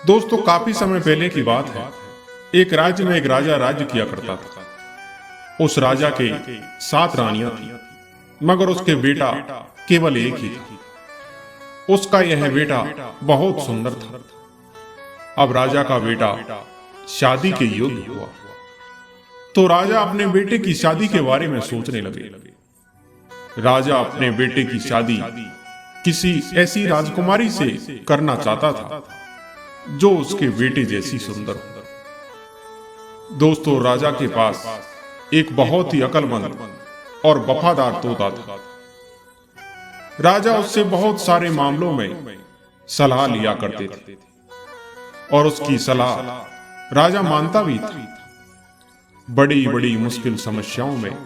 दोस्तों, काफी समय पहले की बात है। एक राज्य में एक राजा राज्य किया करता था। उस राजा के 7 रानियां थी, मगर उसके बेटा केवल एक ही था। उसका यह बेटा बहुत सुंदर था। अब राजा का बेटा शादी के योग्य हुआ, तो राजा अपने बेटे की शादी के बारे में सोचने लगे। राजा अपने बेटे की शादी किसी ऐसी राजकुमारी से करना चाहता था जो उसके बेटे जैसी सुंदर हो। दोस्तों, राजा के पास एक बहुत ही अक्लमंद और वफादार तोता था। राजा उससे बहुत सारे मामलों में सलाह लिया करते थे और उसकी सलाह राजा मानता भी था। बड़ी बड़ी मुश्किल समस्याओं में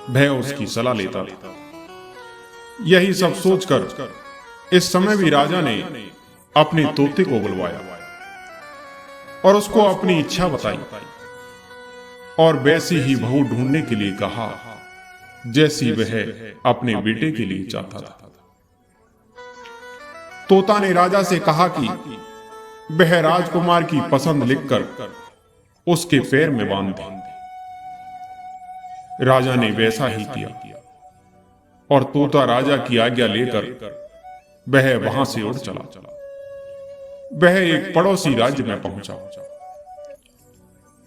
वह उसकी सलाह लेता था। यही सब सोचकर इस समय भी राजा ने अपने तोते को बुलवाया और उसको अपनी इच्छा बताई और वैसी ही बहू ढूंढने के लिए कहा जैसी वह अपने बेटे के लिए चाहता था। तोता ने राजा से कहा कि वह राजकुमार की पसंद लिखकर उसके पैर में बांध दे। राजा ने वैसा ही किया और तोता राजा की आज्ञा लेकर वह वहां से उड़ चला। वह एक पड़ोसी राज्य में पहुंचा।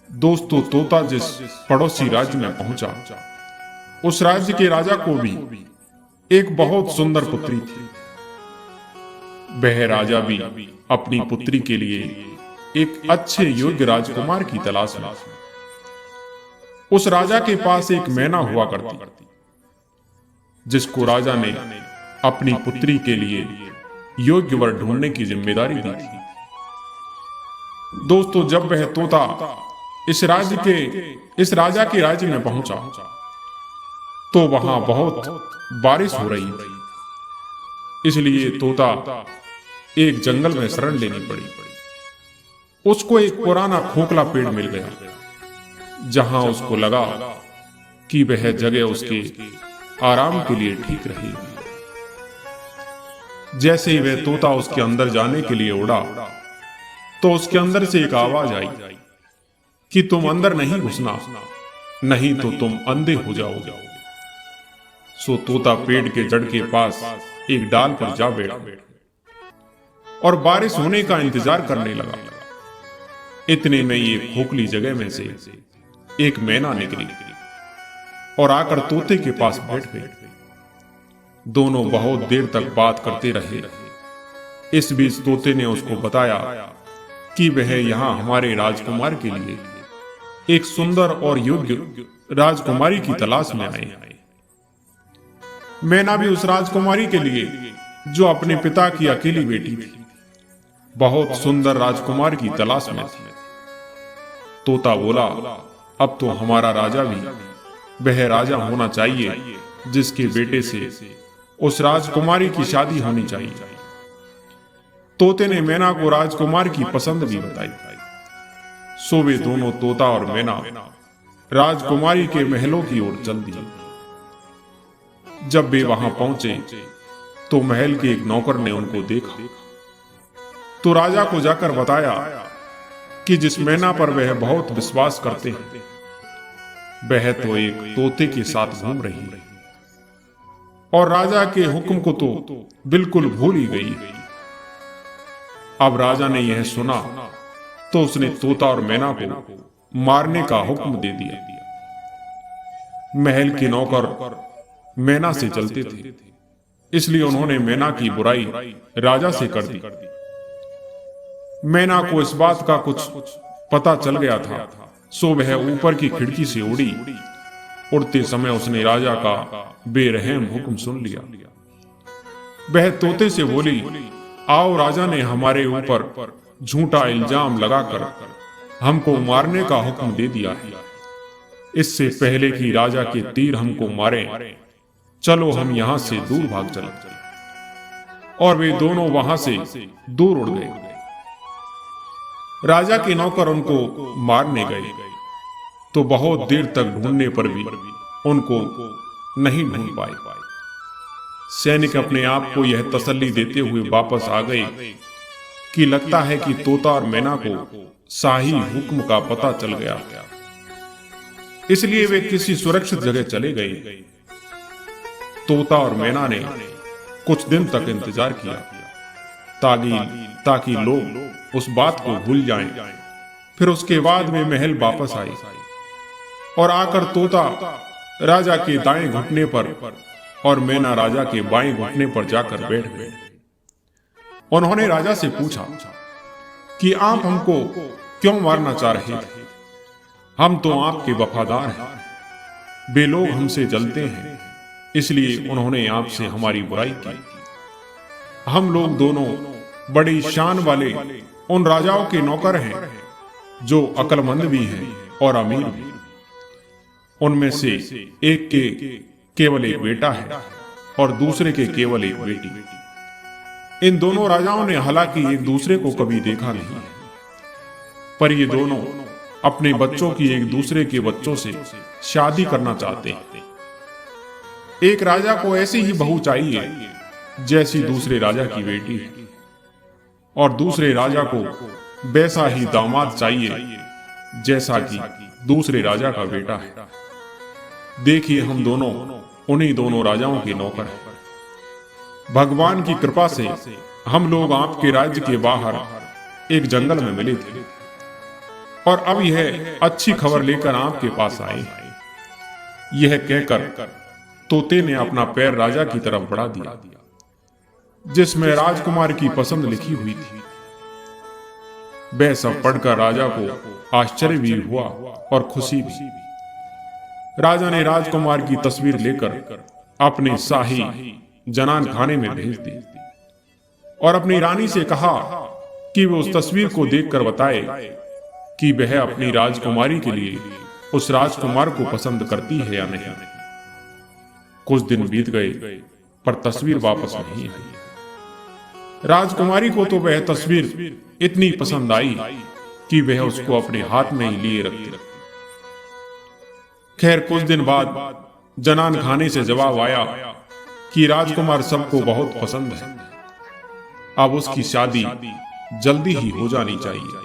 दोस्तों, तोता जिस पड़ोसी राज्य में पहुंचा, उस राज्य के राजा को भी एक बहुत सुंदर पुत्री थी। वह राजा भी अपनी पुत्री के लिए एक अच्छे योग्य राजकुमार की तलाश में। उस राजा के पास एक मैना हुआ करती, जिसको राजा ने अपनी पुत्री के लिए योग्य वर ढूंढने की जिम्मेदारी दी थी। दोस्तों, जब वह तोता इस राजा के राज्य में पहुंचा, तो वहां बहुत बारिश हो रही थी। इसलिए तोता एक जंगल में शरण लेनी पड़ी। उसको एक पुराना खोखला पेड़ मिल गया, जहां उसको लगा कि वह जगह उसके आराम के लिए ठीक रहेगी। जैसे ही वह तोता उसके अंदर जाने के लिए उड़ा, तो उसके अंदर से एक आवाज आई कि तुम अंदर नहीं घुसना, नहीं तो तुम अंधे हो जाओगे। सो तोता पेड़ के जड़ के पास एक डाल पर जा बैठा और बारिश होने का इंतजार करने लगा। इतने में एक खोखली जगह में से एक मैना निकली और आकर तोते के पास बैठ गई। दोनों बहुत देर तक बात करते रहे। इस बीच तोते ने उसको बताया कि वह यहां हमारे राजकुमार के लिए एक सुंदर और योग्य राजकुमारी की तलाश में आए हैं। मैना भी उस राजकुमारी के लिए, जो अपने पिता की अकेली बेटी थी, बहुत सुंदर राजकुमार की तलाश में थी। तोता बोला, अब तो हमारा राजा भी वह राजा होना चाहिए जिसके बेटे से उस राजकुमारी की शादी होनी चाहिए। तोते ने मैना को राजकुमार की पसंद भी बताई। सो वे दोनों, तोता और मैना, राजकुमारी के महलों की ओर चल दिए। जब वे वहां पहुंचे, तो महल के एक नौकर ने उनको देखा, तो राजा को जाकर बताया कि जिस मैना पर वह बहुत विश्वास करते हैं, वह तो एक तोते के साथ घूम रही है और राजा के हुक्म को तो बिल्कुल भूल ही गई। अब राजा ने यह सुना, तो उसने तोता और मैना को मारने का हुक्म दे दिया। महल के नौकर मैना से चलते थे, इसलिए उन्होंने मैना की बुराई राजा से कर दी। मैना को इस बात का कुछ पता चल गया था, सो वह ऊपर की खिड़की से उड़ी। उड़ते समय उसने राजा का बेरहम हुक्म सुन लिया। वह तोते से बोली, आओ, राजा ने हमारे ऊपर झूठा इल्जाम लगाकर हमको मारने का हुक्म दे दिया है। इससे पहले कि राजा के तीर हमको मारें, चलो हम यहां से दूर भाग चले। और वे दोनों वहां से दूर उड़ गए। राजा के नौकर उनको मारने गए, तो बहुत देर तक ढूंढने पर भी उनको नहीं ढूंढ पाए। सैनिक अपने आप को यह तसल्ली देते हुए वापस आ गए कि लगता है कि तोता और मैना को शाही हुक्म का पता चल गया, इसलिए वे किसी सुरक्षित जगह चले गए। तोता और मैना ने कुछ दिन तक इंतजार किया ताकि लोग उस बात को भूल जाएं। फिर उसके बाद वे महल वापस आए और आकर तोता राजा के दाएं घुटने पर और मैना राजा के बाएं घुटने पर जाकर बैठ गए। उन्होंने राजा से पूछा कि आप हमको क्यों मारना चाह रहे थे? हम तो आपके वफादार हैं। वे लोग हमसे जलते हैं, इसलिए उन्होंने आपसे हमारी बुराई की। हम लोग दोनों बड़ी शान वाले उन राजाओं के नौकर हैं जो अक्लमंद भी हैं और अमीर भी। उनमें से एक के केवल एक बेटा है और दूसरे के केवल एक बेटी। इन दोनों राजाओं ने हालांकि एक दूसरे को कभी देखा नहीं, पर ये दोनों अपने बच्चों की एक दूसरे के बच्चों से शादी करना चाहते हैं। एक राजा को ऐसी ही बहू चाहिए जैसी दूसरे राजा की बेटी है, और दूसरे राजा को वैसा ही दामाद चाहिए जैसा कि दूसरे राजा का बेटा है। देखिए, हम दोनों उन्हीं दोनों राजाओं के नौकर हैं। भगवान की कृपा से हम लोग आपके राज्य के बाहर एक जंगल में मिले थे और अब यह अच्छी खबर लेकर आपके पास आए हैं। यह कहकर तोते ने अपना पैर राजा की तरफ बढ़ा दिया जिसमें राजकुमार की पसंद लिखी हुई थी। वह सब पढ़कर राजा को आश्चर्य भी हुआ और खुशी भी। राजा ने राजकुमार की तस्वीर लेकर अपने शाही जनान खाने में भेज दी और अपनी रानी से कहा कि वो उस तस्वीर को देखकर बताए कि वह अपनी राजकुमारी के लिए उस राजकुमार को पसंद करती है या नहीं। कुछ दिन बीत गए पर तस्वीर वापस नहीं आई। राजकुमारी को तो वह तस्वीर इतनी पसंद आई कि वह उसको अपने हाथ में ही लिए रखती। खैर, कुछ दिन बाद जनान खाने से जवाब आया कि राजकुमार सबको बहुत पसंद है, अब उसकी शादी जल्दी ही हो जानी चाहिए,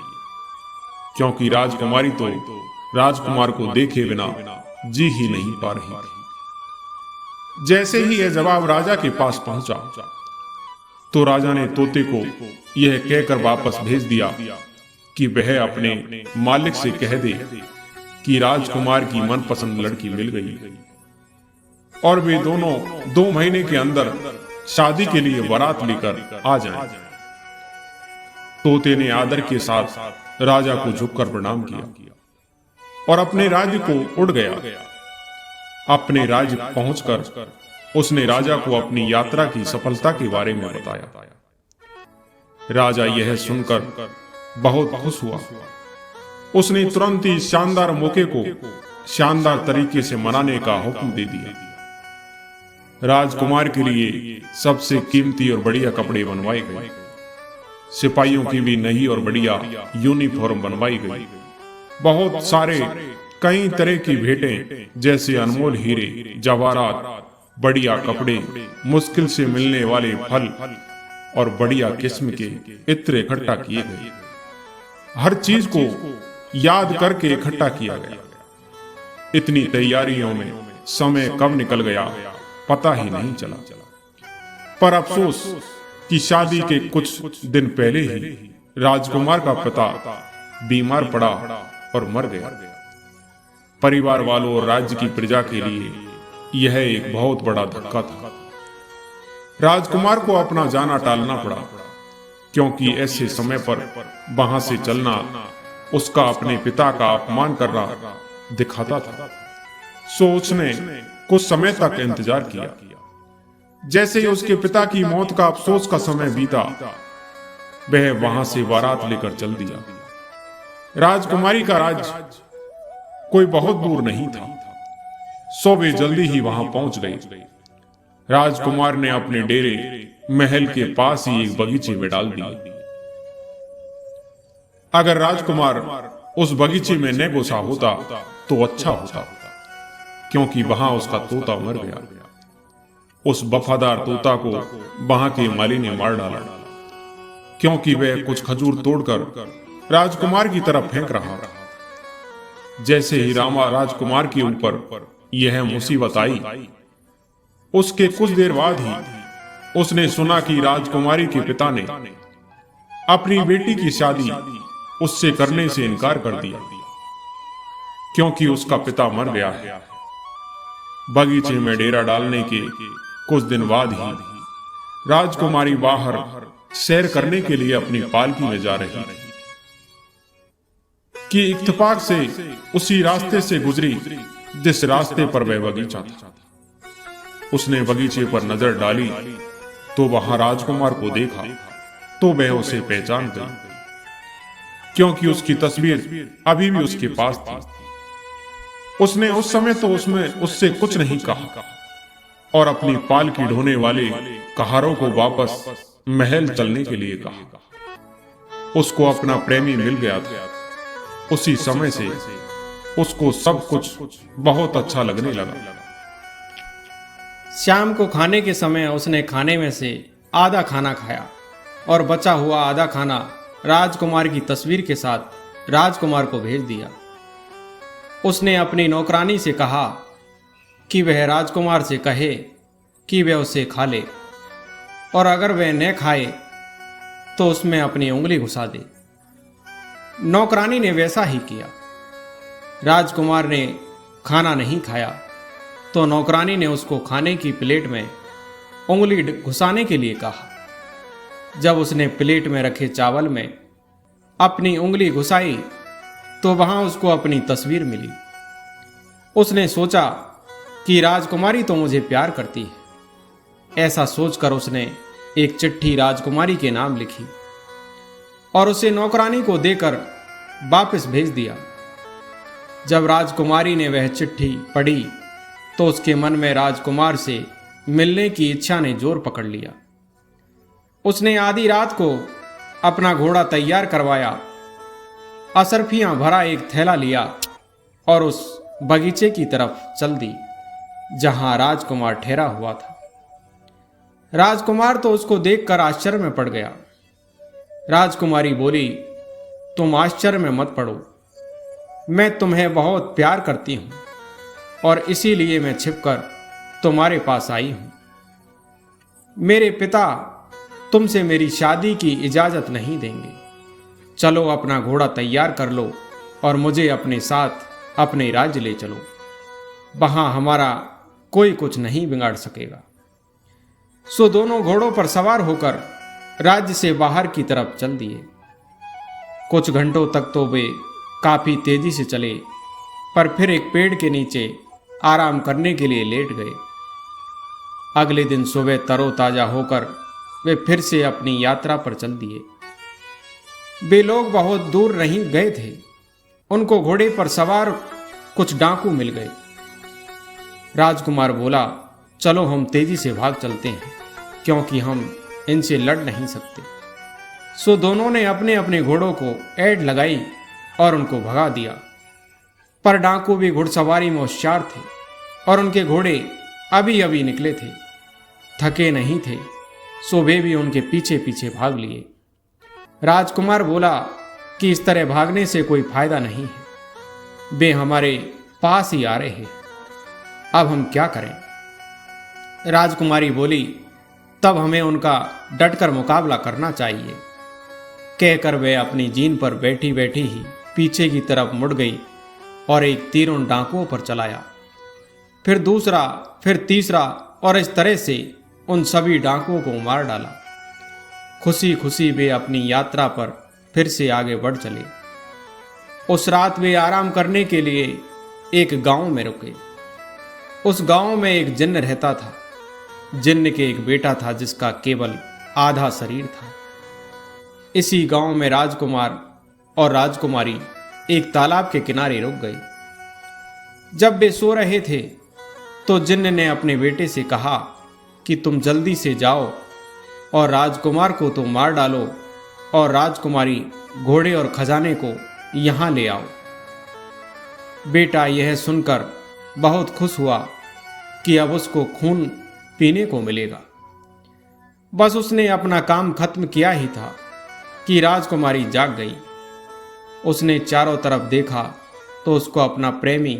क्योंकि राजकुमारी तो राजकुमार को देखे बिना जी ही नहीं पा रही थी। जैसे ही यह जवाब राजा के पास पहुंचा तो राजा ने तोते को यह कहकर वापस भेज दिया कि वह अपने मालिक से कह दे कि राजकुमार की मनपसंद लड़की मिल गई और वे दोनों 2 महीने के अंदर शादी के लिए बारात लेकर आ जाएं। तोते ने आदर के साथ राजा को झुककर प्रणाम किया और अपने राज्य को उड़ गया। अपने राज्य पहुंचकर उसने राजा को अपनी यात्रा की सफलता के बारे में बताया। राजा यह सुनकर बहुत खुश हुआ। उसने तुरंत ही शानदार मौके को शानदार तरीके से मनाने का हुक्म दे दिया। राजकुमार के लिए सबसे कीमती और बढ़िया कपड़े बनवाए गए। सिपाहियों की भी नई और बढ़िया यूनिफॉर्म बनवाई गई। बहुत सारे कई तरह की भेंटें जैसे अनमोल हीरे, जवाहरात, बढ़िया कपड़े, मुश्किल से मिलने वाले फल और बढ़िया किस्म के इत्र इकट्ठा किए गए। हर चीज को याद करके इकट्ठा किया गया। इतनी तैयारियों में समय कब निकल गया पता ही नहीं चला। पर अफसोस कि शादी के कुछ दिन पहले ही राजकुमार का पिता बीमार पड़ा और मर गया। परिवार वालों और राज्य की प्रजा के लिए यह एक बहुत बड़ा धक्का था। राजकुमार को अपना जाना टालना पड़ा, क्योंकि ऐसे समय पर वहां से चलना उसका अपने पिता का अपमान करना दिखाता था। सो उसने कुछ समय तक इंतजार किया। जैसे ही उसके पिता की मौत का अफसोस का समय बीता, वह वहां से बारात लेकर चल दिया। राजकुमारी का राज्य कोई बहुत दूर नहीं था, सो वे जल्दी ही वहां पहुंच गए। राजकुमार ने अपने डेरे महल के पास ही एक बगीचे में डाल दिया। अगर राजकुमार उस बगीचे में न घुसा होता तो अच्छा होता, क्योंकि वहां उसका तोता मर गया। उस वफादार तोता को वहां के माली ने मार डाला। क्योंकि वह कुछ खजूर तोड़कर राजकुमार की तरफ फेंक रहा था। जैसे ही रामा राजकुमार के ऊपर यह मुसीबत आई, उसके कुछ देर बाद ही उसने सुना कि राजकुमारी के पिता ने अपनी बेटी की शादी उससे करने से इनकार कर दिया, क्योंकि उसका पिता मर गया है। बगीचे में डेरा डालने के कुछ दिन बाद ही राजकुमारी बाहर सैर करने के लिए अपनी पालकी में जा रही थी कि इत्तेफाक से उसी रास्ते से गुजरी जिस रास्ते पर वह बगीचा था। उसने बगीचे पर नजर डाली तो वहां राजकुमार को देखा तो वह उसे पहचान गई, क्योंकि उसकी तस्वीर अभी भी उसके पास थी। उसने उस समय तो उससे कुछ नहीं कहा और अपनी पालकी ढोने वाले कहारों को वापस महल चलने के लिए कहा। उसको अपना प्रेमी मिल गया था। उसी समय से उसको सब कुछ बहुत अच्छा लगने लगा। शाम को खाने के समय उसने खाने में से आधा खाना खाया और बचा हुआ आधा खाना राजकुमार की तस्वीर के साथ राजकुमार को भेज दिया। उसने अपनी नौकरानी से कहा कि वह राजकुमार से कहे कि वह उसे खा ले, और अगर वह न खाए तो उसमें अपनी उंगली घुसा दे। नौकरानी ने वैसा ही किया। राजकुमार ने खाना नहीं खाया तो नौकरानी ने उसको खाने की प्लेट में उंगली घुसाने के लिए कहा। जब उसने प्लेट में रखे चावल में अपनी उंगली घुसाई तो वहां उसको अपनी तस्वीर मिली। उसने सोचा कि राजकुमारी तो मुझे प्यार करती है। ऐसा सोचकर उसने एक चिट्ठी राजकुमारी के नाम लिखी और उसे नौकरानी को देकर वापस भेज दिया। जब राजकुमारी ने वह चिट्ठी पढ़ी तो उसके मन में राजकुमार से मिलने की इच्छा ने जोर पकड़ लिया। उसने आधी रात को अपना घोड़ा तैयार करवाया, असरफियां भरा एक थैला लिया और उस बगीचे की तरफ चल दी जहां राजकुमार ठहरा हुआ था। राजकुमार तो उसको देखकर आश्चर्य में पड़ गया। राजकुमारी बोली, तुम आश्चर्य में मत पड़ो, मैं तुम्हें बहुत प्यार करती हूं और इसीलिए मैं छिपकर तुम्हारे पास आई हूं। मेरे पिता तुमसे मेरी शादी की इजाजत नहीं देंगे। चलो अपना घोड़ा तैयार कर लो और मुझे अपने साथ अपने राज्य ले चलो। वहां हमारा कोई कुछ नहीं बिगाड़ सकेगा। सो दोनों घोड़ों पर सवार होकर राज्य से बाहर की तरफ चल दिए। कुछ घंटों तक तो वे काफी तेजी से चले, पर फिर एक पेड़ के नीचे आराम करने के लिए लेट गए। अगले दिन सुबह तरोताजा होकर वे फिर से अपनी यात्रा पर चल दिए। वे लोग बहुत दूर नहीं गए थे। उनको घोड़े पर सवार कुछ डाकू मिल गए। राजकुमार बोला, चलो हम तेजी से भाग चलते हैं, क्योंकि हम इनसे लड़ नहीं सकते। सो दोनों ने अपने अपने घोड़ों को ऐड लगाई और उनको भगा दिया। पर डाकू भी घुड़सवारी में होशियार थे और उनके घोड़े अभी अभी निकले थे, थके नहीं थे। सो वे भी उनके पीछे पीछे भाग लिए। राजकुमार बोला कि इस तरह भागने से कोई फायदा नहीं है, वे हमारे पास ही आ रहे हैं, अब हम क्या करें। राजकुमारी बोली, तब हमें उनका डटकर मुकाबला करना चाहिए। कहकर वे अपनी जीन पर बैठी बैठी ही पीछे की तरफ मुड़ गई और एक तीर उन डाकुओं पर चलाया, फिर दूसरा, फिर तीसरा, और इस तरह से उन सभी डाकुओं को मार डाला। खुशी खुशी वे अपनी यात्रा पर फिर से आगे बढ़ चले। उस रात वे आराम करने के लिए एक गांव में रुके। उस गांव में एक जिन्न रहता था। जिन्न के एक बेटा था जिसका केवल आधा शरीर था। इसी गांव में राजकुमार और राजकुमारी एक तालाब के किनारे रुक गए। जब वे सो रहे थे तो जिन्न ने अपने बेटे से कहा कि तुम जल्दी से जाओ और राजकुमार को तो मार डालो और राजकुमारी, घोड़े और खजाने को यहां ले आओ। बेटा यह सुनकर बहुत खुश हुआ कि अब उसको खून पीने को मिलेगा। बस उसने अपना काम खत्म किया ही था कि राजकुमारी जाग गई। उसने चारों तरफ देखा तो उसको अपना प्रेमी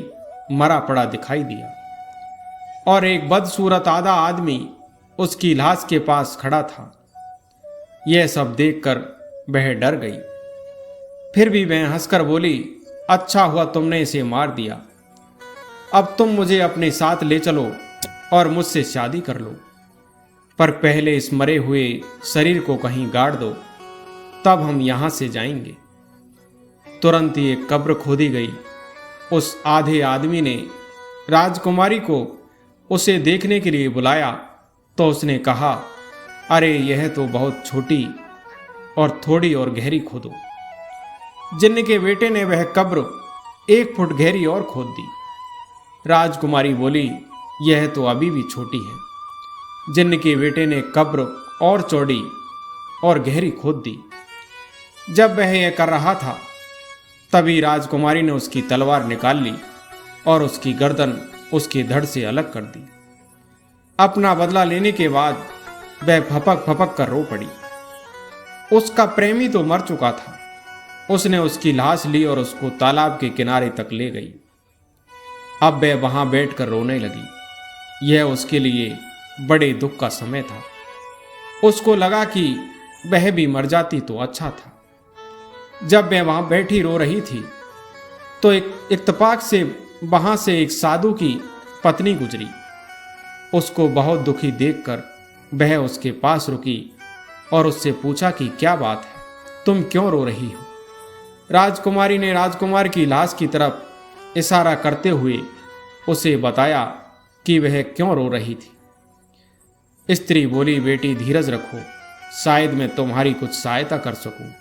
मरा पड़ा दिखाई दिया और एक बदसूरत आधा आदमी उसकी लाश के पास खड़ा था। यह सब देखकर वह डर गई। फिर भी वह हंसकर बोली, अच्छा हुआ तुमने इसे मार दिया। अब तुम मुझे अपने साथ ले चलो और मुझसे शादी कर लो, पर पहले इस मरे हुए शरीर को कहीं गाड़ दो, तब हम यहां से जाएंगे। तुरंत ही एक कब्र खोदी गई। उस आधे आदमी ने राजकुमारी को उसे देखने के लिए बुलाया तो उसने कहा, अरे यह तो बहुत छोटी और थोड़ी और गहरी खोदो। जिन्न के बेटे ने वह कब्र 1 फुट गहरी और खोद दी। राजकुमारी बोली, यह तो अभी भी छोटी है। जिन्न के बेटे ने कब्र और चौड़ी और गहरी खोद दी। जब वह यह कर रहा था तभी राजकुमारी ने उसकी तलवार निकाल ली और उसकी गर्दन उसके धड़ से अलग कर दी। अपना बदला लेने के बाद वह फपक फपक कर रो पड़ी। उसका प्रेमी तो मर चुका था। उसने उसकी लाश ली और उसको तालाब के किनारे तक ले गई। अब वह वहां बैठकर रोने लगी। यह उसके लिए बड़े दुख का समय था। उसको लगा कि वह भी मर जाती तो अच्छा था। जब वह वहां बैठी रो रही थी तो एक इत्तेफाक से वहां से एक साधु की पत्नी गुजरी। उसको बहुत दुखी देखकर वह उसके पास रुकी और उससे पूछा कि क्या बात है, तुम क्यों रो रही हो। राजकुमारी ने राजकुमार की लाश की तरफ इशारा करते हुए उसे बताया कि वह क्यों रो रही थी। स्त्री बोली, बेटी धीरज रखो, शायद मैं तुम्हारी कुछ सहायता कर सकूं।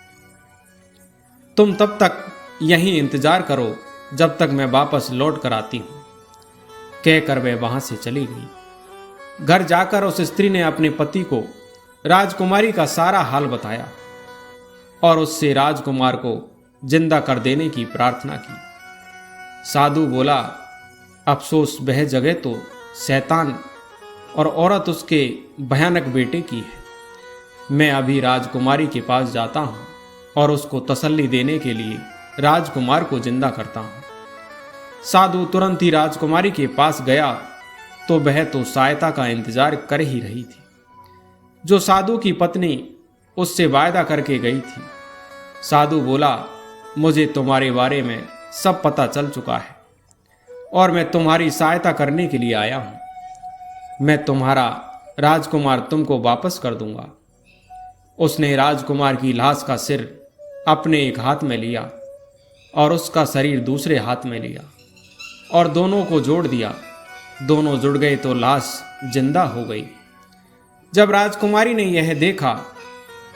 तुम तब तक यहीं इंतजार करो जब तक मैं वापस लौट कर आती हूं। कहकर वह वहां से चली गई। घर जाकर उस स्त्री ने अपने पति को राजकुमारी का सारा हाल बताया और उससे राजकुमार को जिंदा कर देने की प्रार्थना की। साधु बोला, अफसोस वह जगह तो शैतान और औरत उसके भयानक बेटे की है। मैं अभी राजकुमारी के पास जाता हूं और उसको तसल्ली देने के लिए राजकुमार को जिंदा करता हूं। साधु तुरंत ही राजकुमारी के पास गया तो वह तो सहायता का इंतजार कर ही रही थी। जो साधु की पत्नी उससे वायदा करके गई थी। साधु बोला, मुझे तुम्हारे बारे में सब पता चल चुका है और मैं तुम्हारी सहायता करने के लिए आया हूं। मैं तुम्हारा राजकुमार तुमको वापस कर दूंगा। उसने राजकुमार की लाश का सिर अपने एक हाथ में लिया और उसका शरीर दूसरे हाथ में लिया और दोनों को जोड़ दिया। दोनों जुड़ गए तो लाश जिंदा हो गई। जब राजकुमारी ने यह देखा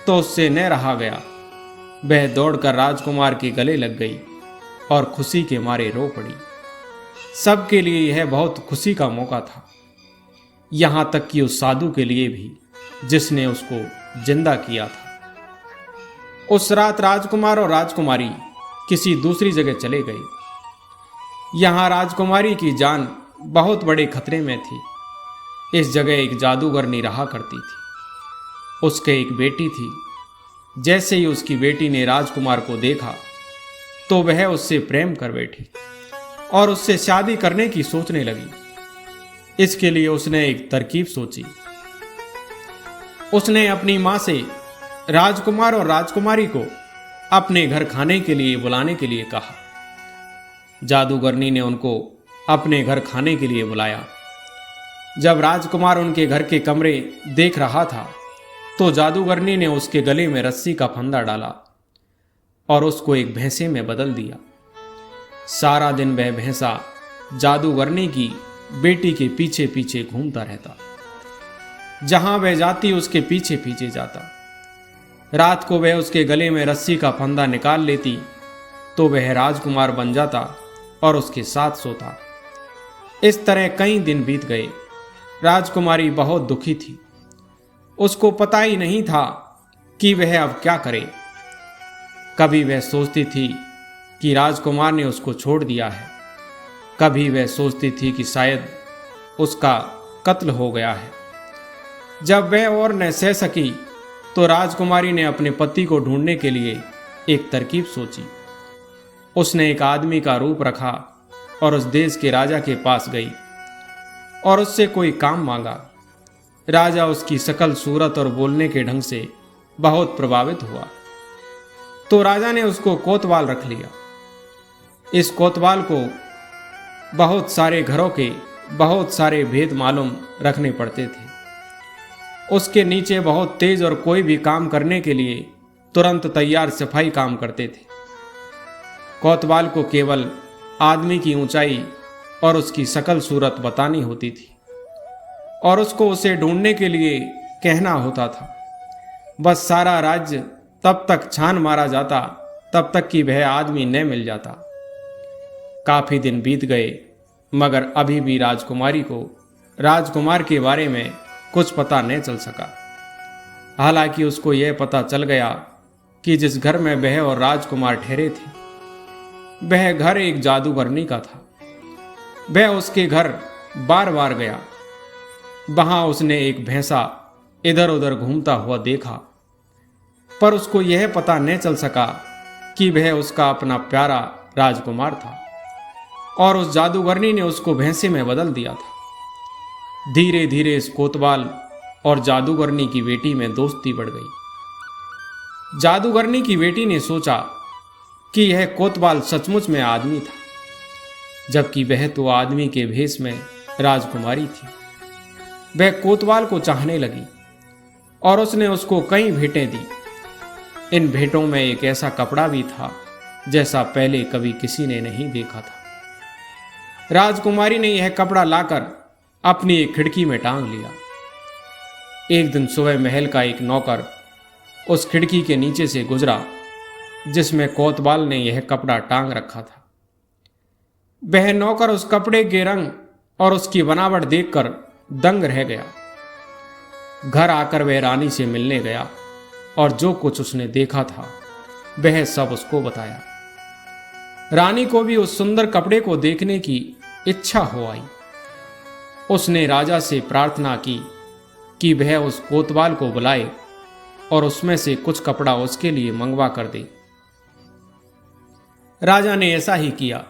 तो उससे न रहा गया। वह दौड़कर राजकुमार के गले लग गई और खुशी के मारे रो पड़ी। सबके लिए यह बहुत खुशी का मौका था, यहां तक कि उस साधु के लिए भी जिसने उसको जिंदा किया था। उस रात राजकुमार और राजकुमारी किसी दूसरी जगह चले गए। यहां राजकुमारी की जान बहुत बड़े खतरे में थी। इस जगह एक जादूगरनी रहा करती थी। उसके एक बेटी थी। जैसे ही उसकी बेटी ने राजकुमार को देखा तो वह उससे प्रेम कर बैठी और उससे शादी करने की सोचने लगी। इसके लिए उसने एक तरकीब सोची। उसने अपनी मां से राजकुमार और राजकुमारी को अपने घर खाने के लिए बुलाने के लिए कहा। जादूगरनी ने उनको अपने घर खाने के लिए बुलाया। जब राजकुमार उनके घर के कमरे देख रहा था तो जादूगरनी ने उसके गले में रस्सी का फंदा डाला और उसको एक भैंसे में बदल दिया। सारा दिन वह भैंसा जादूगरनी की बेटी के पीछे पीछे घूमता रहता। जहां वह जाती उसके पीछे पीछे जाता। रात को वह उसके गले में रस्सी का फंदा निकाल लेती तो वह राजकुमार बन जाता और उसके साथ सोता। इस तरह कई दिन बीत गए। राजकुमारी बहुत दुखी थी। उसको पता ही नहीं था कि वह अब क्या करे। कभी वह सोचती थी कि राजकुमार ने उसको छोड़ दिया है, कभी वह सोचती थी कि शायद उसका कत्ल हो गया है। जब वह और न सह सकी तो राजकुमारी ने अपने पति को ढूंढने के लिए एक तरकीब सोची। उसने एक आदमी का रूप रखा और उस देश के राजा के पास गई और उससे कोई काम मांगा। राजा उसकी शकल, सूरत और बोलने के ढंग से बहुत प्रभावित हुआ, तो राजा ने उसको कोतवाल रख लिया। इस कोतवाल को बहुत सारे घरों के बहुत सारे भेद मालूम रखने पड़ते थे। उसके नीचे बहुत तेज और कोई भी काम करने के लिए तुरंत तैयार सफाई काम करते थे। कोतवाल को केवल आदमी की ऊंचाई और उसकी शकल सूरत बतानी होती थी और उसको उसे ढूंढने के लिए कहना होता था। बस सारा राज्य तब तक छान मारा जाता तब तक कि वह आदमी न मिल जाता। काफी दिन बीत गए मगर अभी भी राजकुमारी को राजकुमार के बारे में कुछ पता न चल सका। हालांकि उसको यह पता चल गया कि जिस घर में वह और राजकुमार ठहरे थे वह घर एक जादूगरनी का था। वह उसके घर बार बार गया। वहां उसने एक भैंसा इधर उधर घूमता हुआ देखा, पर उसको यह पता न चल सका कि वह उसका अपना प्यारा राजकुमार था और उस जादूगरनी ने उसको भैंसे में बदल दिया था। धीरे धीरे इस कोतवाल और जादूगरनी की बेटी में दोस्ती बढ़ गई। जादूगरनी की बेटी ने सोचा कि यह कोतवाल सचमुच में आदमी था, जबकि वह तो आदमी के भेष में राजकुमारी थी। वह कोतवाल को चाहने लगी और उसने उसको कई भेंटें दी। इन भेंटों में एक ऐसा कपड़ा भी था जैसा पहले कभी किसी ने नहीं देखा था। राजकुमारी ने यह कपड़ा लाकर अपनी एक खिड़की में टांग लिया। एक दिन सुबह महल का एक नौकर उस खिड़की के नीचे से गुजरा जिसमें कोतवाल ने यह कपड़ा टांग रखा था। वह नौकर उस कपड़े के रंग और उसकी बनावट देखकर दंग रह गया। घर आकर वह रानी से मिलने गया और जो कुछ उसने देखा था वह सब उसको बताया। रानी को भी उस सुंदर कपड़े को देखने की इच्छा हो आई। उसने राजा से प्रार्थना की कि वह उस कोतवाल को बुलाए और उसमें से कुछ कपड़ा उसके लिए मंगवा कर दे। राजा ने ऐसा ही किया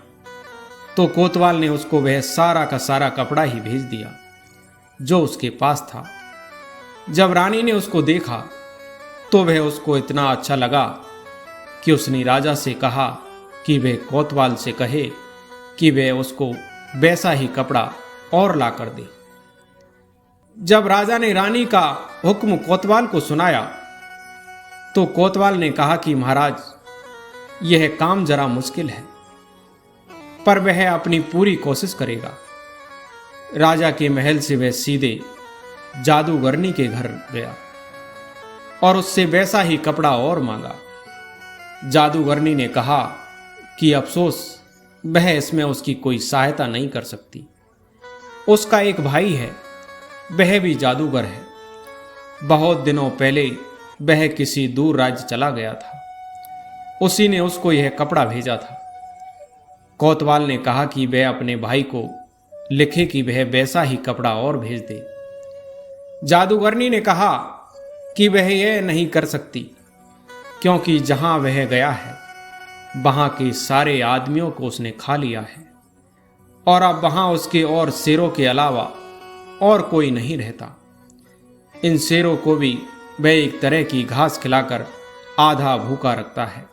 तो कोतवाल ने उसको वह सारा का सारा कपड़ा ही भेज दिया जो उसके पास था। जब रानी ने उसको देखा तो वह उसको इतना अच्छा लगा कि उसने राजा से कहा कि वह कोतवाल से कहे कि वह उसको वैसा ही कपड़ा और ला कर दे। जब राजा ने रानी का हुक्म कोतवाल को सुनाया तो कोतवाल ने कहा कि महाराज, यह काम जरा मुश्किल है, पर वह अपनी पूरी कोशिश करेगा। राजा के महल से वह सीधे जादूगरनी के घर गया और उससे वैसा ही कपड़ा और मांगा। जादूगरनी ने कहा कि अफसोस, वह इसमें उसकी कोई सहायता नहीं कर सकती। उसका एक भाई है, वह भी जादूगर है। बहुत दिनों पहले वह किसी दूर राज्य चला गया था, उसी ने उसको यह कपड़ा भेजा था। कोतवाल ने कहा कि वह अपने भाई को लिखे कि वह वैसा ही कपड़ा और भेज दे। जादूगरनी ने कहा कि वह यह नहीं कर सकती, क्योंकि जहां वह गया है वहां के सारे आदमियों को उसने खा लिया है और अब वहां उसके और शेरों के अलावा और कोई नहीं रहता। इन शेरों को भी वह एक तरह की घास खिलाकर आधा भूखा रखता है,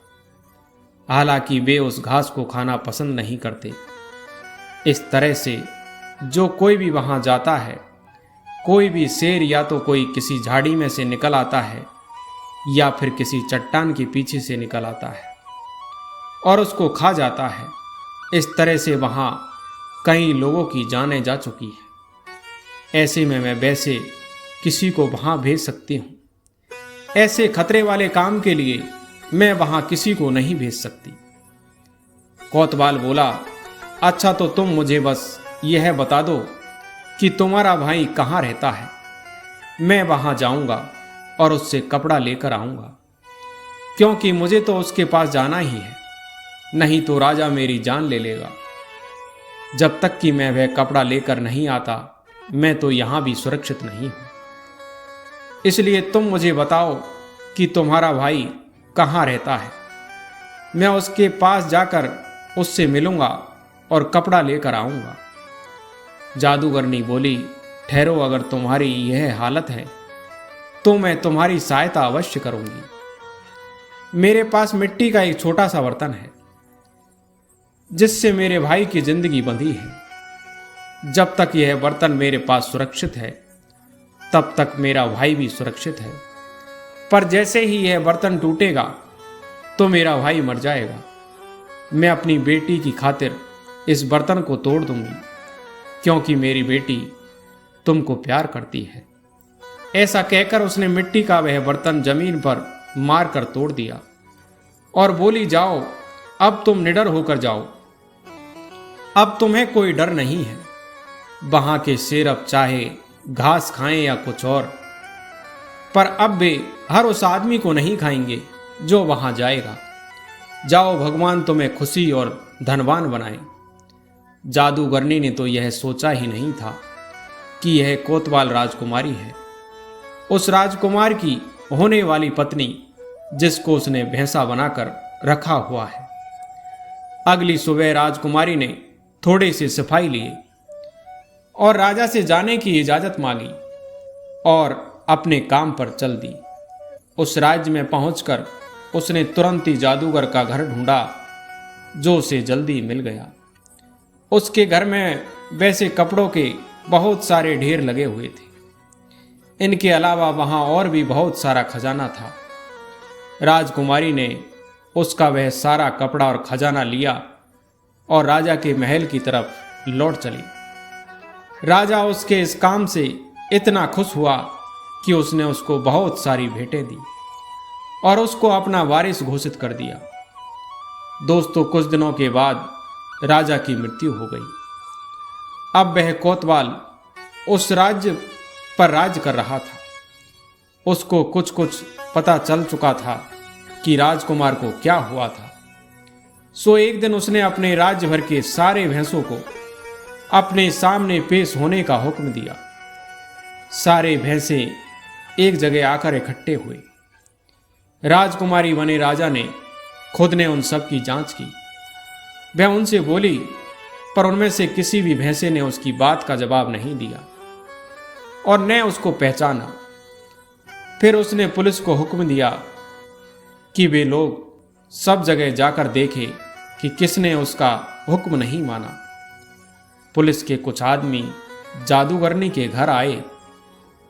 हालांकि वे उस घास को खाना पसंद नहीं करते। इस तरह से जो कोई भी वहां जाता है, कोई भी शेर या तो कोई किसी झाड़ी में से निकल आता है या फिर किसी चट्टान के पीछे से निकल आता है और उसको खा जाता है। इस तरह से वहां कई लोगों की जानें जा चुकी है। ऐसे में मैं वैसे किसी को वहां भेज सकती हूँ। ऐसे खतरे वाले काम के लिए मैं वहां किसी को नहीं भेज सकती। कोतवाल बोला, अच्छा तो तुम मुझे बस यह बता दो कि तुम्हारा भाई कहाँ रहता है, मैं वहां जाऊंगा और उससे कपड़ा लेकर आऊंगा, क्योंकि मुझे तो उसके पास जाना ही है, नहीं तो राजा मेरी जान ले लेगा। जब तक कि मैं वह कपड़ा लेकर नहीं आता मैं तो यहां भी सुरक्षित नहीं हूं। इसलिए तुम मुझे बताओ कि तुम्हारा भाई कहाँ रहता है। मैं उसके पास जाकर उससे मिलूंगा और कपड़ा लेकर आऊंगा। जादूगरनी बोली, ठहरो, अगर तुम्हारी यह हालत है तो मैं तुम्हारी सहायता अवश्य करूंगी। मेरे पास मिट्टी का एक छोटा सा बर्तन है जिससे मेरे भाई की जिंदगी बंधी है। जब तक यह बर्तन मेरे पास सुरक्षित है तब तक मेरा भाई भी सुरक्षित है, पर जैसे ही यह बर्तन टूटेगा तो मेरा भाई मर जाएगा। मैं अपनी बेटी की खातिर इस बर्तन को तोड़ दूंगी, क्योंकि मेरी बेटी तुमको प्यार करती है। ऐसा कहकर उसने मिट्टी का वह बर्तन जमीन पर मारकर तोड़ दिया और बोली, जाओ, अब तुम निडर होकर जाओ। अब तुम्हें कोई डर नहीं है। वहां के शेर अब चाहे घास खाएं या कुछ और, पर अब वे हर उस आदमी को नहीं खाएंगे जो वहां जाएगा। जाओ, भगवान तुम्हें खुशी और धनवान बनाए। जादूगरनी ने तो यह सोचा ही नहीं था कि यह कोतवाल राजकुमारी है, उस राजकुमार की होने वाली पत्नी जिसको उसने भैंसा बनाकर रखा हुआ है। अगली सुबह राजकुमारी ने थोड़े से सिपाही लिए और राजा से जाने की इजाजत मांगी और अपने काम पर चल दी। उस राज्य में पहुंचकर उसने तुरंत ही जादूगर का घर ढूंढा, जो उसे जल्दी मिल गया। उसके घर में वैसे कपड़ों के बहुत सारे ढेर लगे हुए थे। इनके अलावा वहां और भी बहुत सारा खजाना था। राजकुमारी ने उसका वह सारा कपड़ा और खजाना लिया और राजा के महल की तरफ लौट चली। राजा उसके इस काम से इतना खुश हुआ कि उसने उसको बहुत सारी भेंटें दी और उसको अपना वारिस घोषित कर दिया। दोस्तों, कुछ दिनों के बाद राजा की मृत्यु हो गई। अब वह कोतवाल उस राज्य पर राज कर रहा था। उसको कुछ कुछ पता चल चुका था कि राजकुमार को क्या हुआ था। सो एक दिन उसने अपने राज्य भर के सारे भैंसों को अपने सामने पेश होने का हुक्म दिया। सारे भैंसे एक जगह आकर इकट्ठे हुए। राजकुमारी बने राजा ने खुद ने उन सब की जांच की। वह उनसे बोली, पर उनमें से किसी भी भैंसे ने उसकी बात का जवाब नहीं दिया और न उसको पहचाना। फिर उसने पुलिस को हुक्म दिया कि वे लोग सब जगह जाकर देखें कि किसने उसका हुक्म नहीं माना। पुलिस के कुछ आदमी जादूगरनी के घर आए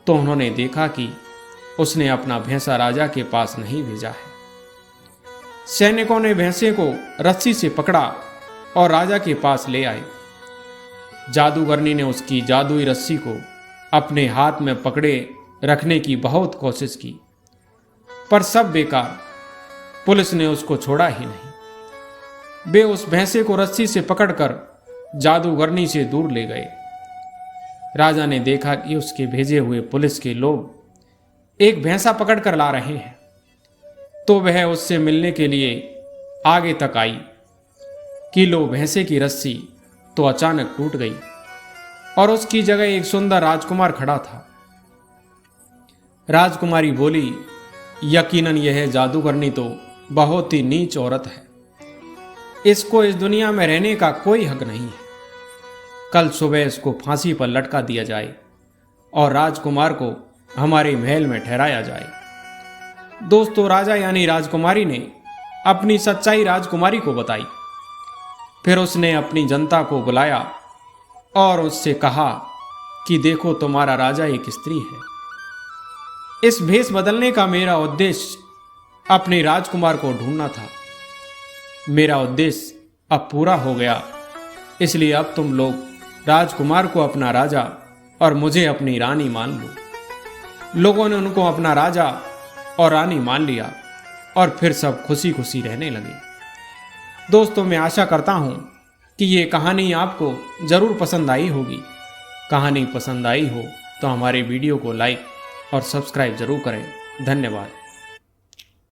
तो उन्होंने देखा कि उसने अपना भैंसा राजा के पास नहीं भेजा है। सैनिकों ने भैंसे को रस्सी से पकड़ा और राजा के पास ले आए। जादूगरनी ने उसकी जादुई रस्सी को अपने हाथ में पकड़े रखने की बहुत कोशिश की, पर सब बेकार। पुलिस ने उसको छोड़ा ही नहीं। वे उस भैंसे को रस्सी से पकड़कर जादूगरनी से दूर ले गए। राजा ने देखा कि उसके भेजे हुए पुलिस के लोग एक भैंसा पकड़कर ला रहे हैं, तो वह उससे मिलने के लिए आगे तक आई कि लो भैंसे की रस्सी तो अचानक टूट गई और उसकी जगह एक सुंदर राजकुमार खड़ा था। राजकुमारी बोली, यकीनन यह जादूगरनी तो बहुत ही नीच औरत है। इसको इस दुनिया में रहने का कोई हक नहीं है। कल सुबह इसको फांसी पर लटका दिया जाए और राजकुमार को हमारे महल में ठहराया जाए। दोस्तों, राजा यानी राजकुमारी ने अपनी सच्चाई राजकुमारी को बताई। फिर उसने अपनी जनता को बुलाया और उससे कहा कि देखो, तुम्हारा राजा एक स्त्री है। इस भेष बदलने का मेरा उद्देश्य अपने राजकुमार को ढूंढना था। मेरा उद्देश्य अब पूरा हो गया, इसलिए अब तुम लोग राजकुमार को अपना राजा और मुझे अपनी रानी मान लो। लोगों ने उनको अपना राजा और रानी मान लिया और फिर सब खुशी खुशी रहने लगे। दोस्तों, मैं आशा करता हूं कि ये कहानी आपको ज़रूर पसंद आई होगी। कहानी पसंद आई हो तो हमारे वीडियो को लाइक और सब्सक्राइब जरूर करें। धन्यवाद।